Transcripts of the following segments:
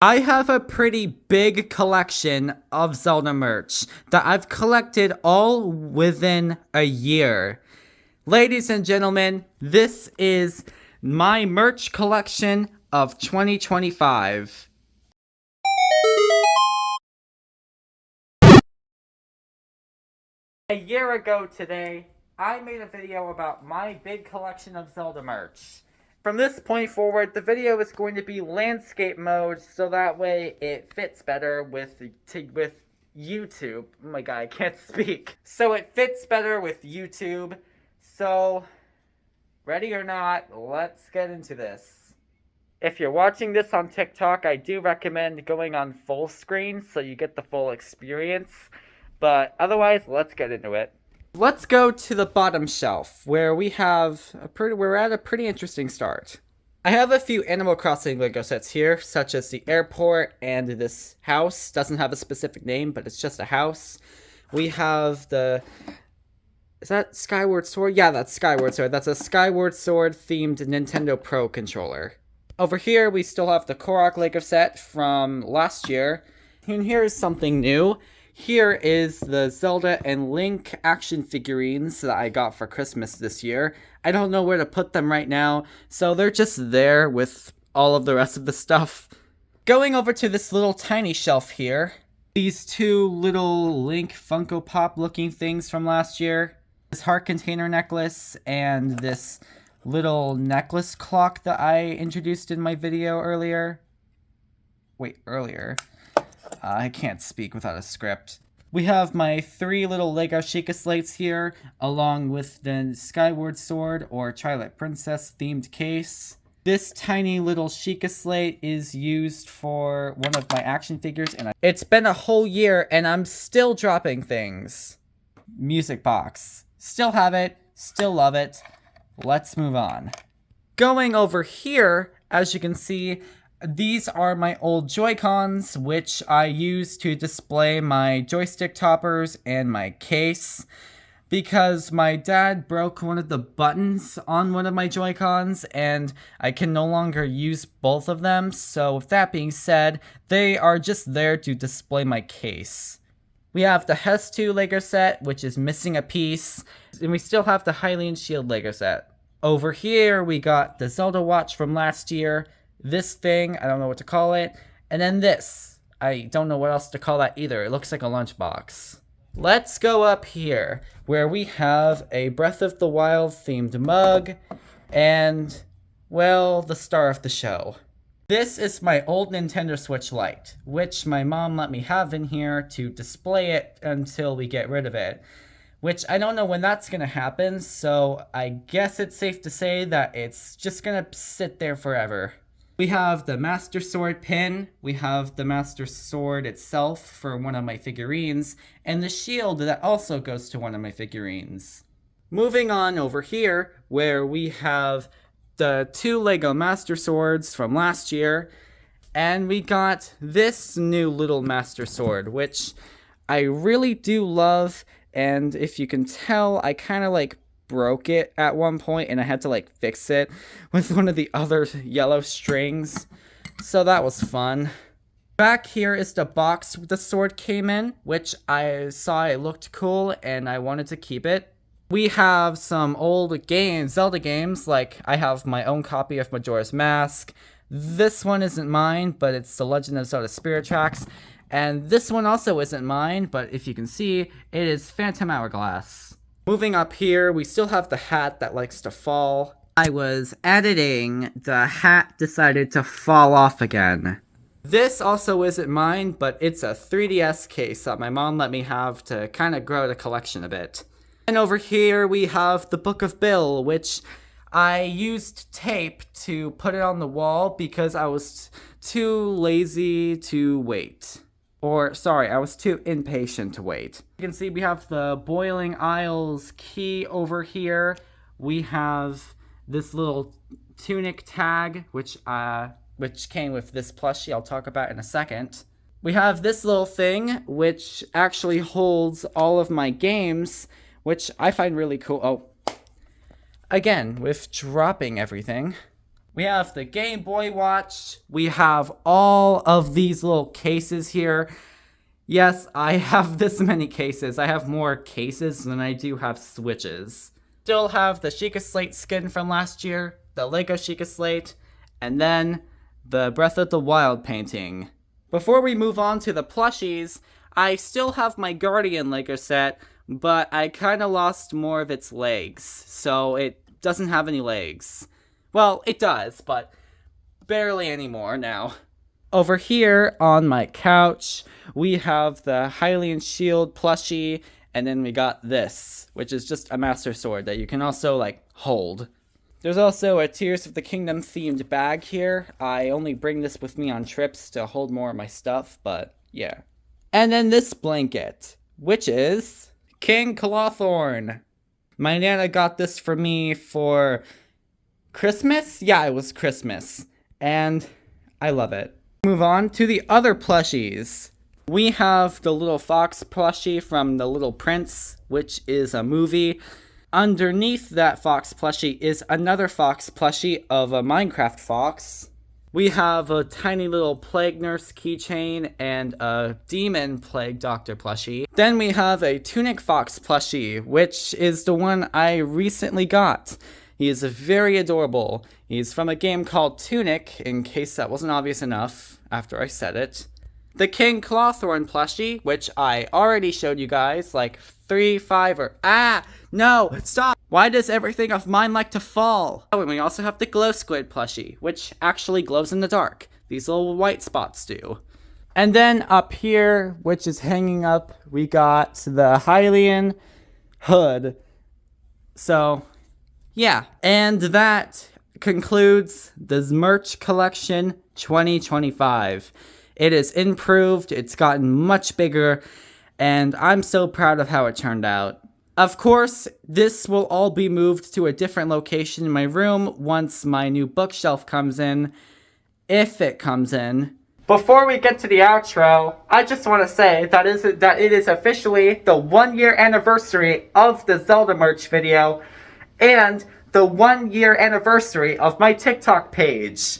I have a pretty big collection of Zelda merch that I've collected all within a year. Ladies and gentlemen, this is my merch collection of 2025. A year ago today, I made a video about my big collection of Zelda merch. From this point forward, the video is going to be landscape mode, so that way it fits better with YouTube. Oh my god, I can't speak. So it fits better with YouTube. So, ready or not, let's get into this. If you're watching this on TikTok, I do recommend going on full screen so you get the full experience. But otherwise, let's get into it. Let's go to the bottom shelf where we're at a pretty interesting start. I have a few Animal Crossing Lego sets here, such as the airport and this house. Doesn't have a specific name, but it's just a house. We have is that Skyward Sword? Yeah, that's Skyward Sword. That's a Skyward Sword themed Nintendo Pro controller. Over here, we still have the Korok Lego set from last year. And here's something new. Here is the Zelda and Link action figurines that I got for Christmas this year. I don't know where to put them right now, so they're just there with all of the rest of the stuff. Going over to this little tiny shelf here, these two little Link Funko Pop looking things from last year. This heart container necklace and this little necklace clock that I introduced in my video earlier. I can't speak without a script. We have my 3 little Lego Sheikah slates here, along with the Skyward Sword or Twilight Princess themed case. This tiny little Sheikah slate is used for one of my action figures, and it's been a whole year and I'm still dropping things. Music box. Still have it, still love it. Let's move on. Going over here, as you can see, these are my old Joy-Cons, which I use to display my joystick toppers and my case. Because my dad broke one of the buttons on one of my Joy-Cons, and I can no longer use both of them. So with that being said, they are just there to display my case. We have the Hess 2 Lego set, which is missing a piece. And we still have the Hylian Shield Lego set. Over here, we got the Zelda watch from last year. This thing, I don't know what to call it. And then this. I don't know what else to call that either. It looks like a lunchbox. Let's go up here, where we have a Breath of the Wild themed mug. And, well, the star of the show. This is my old Nintendo Switch Lite, which my mom let me have in here to display it until we get rid of it. Which I don't know when that's going to happen, so I guess it's safe to say that it's just going to sit there forever. We have the Master Sword pin, we have the Master Sword itself for one of my figurines, and the shield that also goes to one of my figurines. Moving on over here, where we have the 2 Lego Master Swords from last year, and we got this new little Master Sword, which I really do love, and if you can tell, I kind of broke it at one point and I had to fix it with one of the other yellow strings. So that was fun. Back here is the box the sword came in, which I saw it looked cool and I wanted to keep it. We have some old Zelda games, like I have my own copy of Majora's Mask. This one isn't mine, but it's The Legend of Zelda Spirit Tracks. And this one also isn't mine, but if you can see, it is Phantom Hourglass. Moving up here, we still have the hat that likes to fall. I was editing, the hat decided to fall off again. This also isn't mine, but it's a 3DS case that my mom let me have to kind of grow the collection a bit. And over here we have the Book of Bill, which I used tape to put it on the wall because I was too lazy to wait. I was too impatient to wait. You can see we have the Boiling Isles key over here. We have this little tunic tag, which came with this plushie I'll talk about in a second. We have this little thing, which actually holds all of my games, which I find really cool. Oh, again, with dropping everything. We have the Game Boy Watch. We have all of these little cases here. Yes, I have this many cases. I have more cases than I do have Switches. Still have the Sheikah Slate skin from last year, the Lego Sheikah Slate, and then the Breath of the Wild painting. Before we move on to the plushies, I still have my Guardian Lego set, but I kind of lost more of its legs, so it doesn't have any legs. Well, it does, but barely anymore now. Over here on my couch, we have the Hylian Shield plushie, and then we got this, which is just a Master Sword that you can also, hold. There's also a Tears of the Kingdom themed bag here. I only bring this with me on trips to hold more of my stuff, but yeah. And then this blanket, which is King Clawthorn. My Nana got this for me for Christmas? Yeah, it was Christmas. And I love it. Move on to the other plushies. We have the Little Fox plushie from The Little Prince, which is a movie. Underneath that fox plushie is another fox plushie of a Minecraft fox. We have a tiny little Plague Nurse keychain and a Demon Plague Doctor plushie. Then we have a Tunic Fox plushie, which is the one I recently got. He is very adorable. He's from a game called Tunic, in case that wasn't obvious enough after I said it. The King Clawthorn plushie, which I already showed you guys, no, stop! Why does everything of mine like to fall? Oh, and we also have the Glow Squid plushie, which actually glows in the dark. These little white spots do. And then up here, which is hanging up, we got the Hylian hood. So, yeah. And that concludes the merch collection 2025. It is improved, it's gotten much bigger, and I'm so proud of how it turned out. Of course, this will all be moved to a different location in my room once my new bookshelf comes in, if it comes in. Before we get to the outro, I just want to say that it is officially the 1-year anniversary of the Zelda merch video, and the 1-year anniversary of my TikTok page.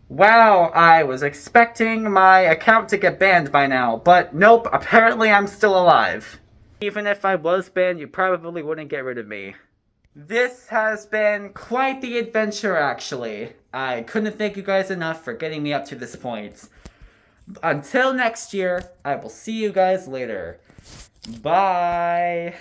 Wow, I was expecting my account to get banned by now, but nope, apparently I'm still alive. Even if I was banned, you probably wouldn't get rid of me. This has been quite the adventure, actually. I couldn't thank you guys enough for getting me up to this point. Until next year, I will see you guys later. Bye!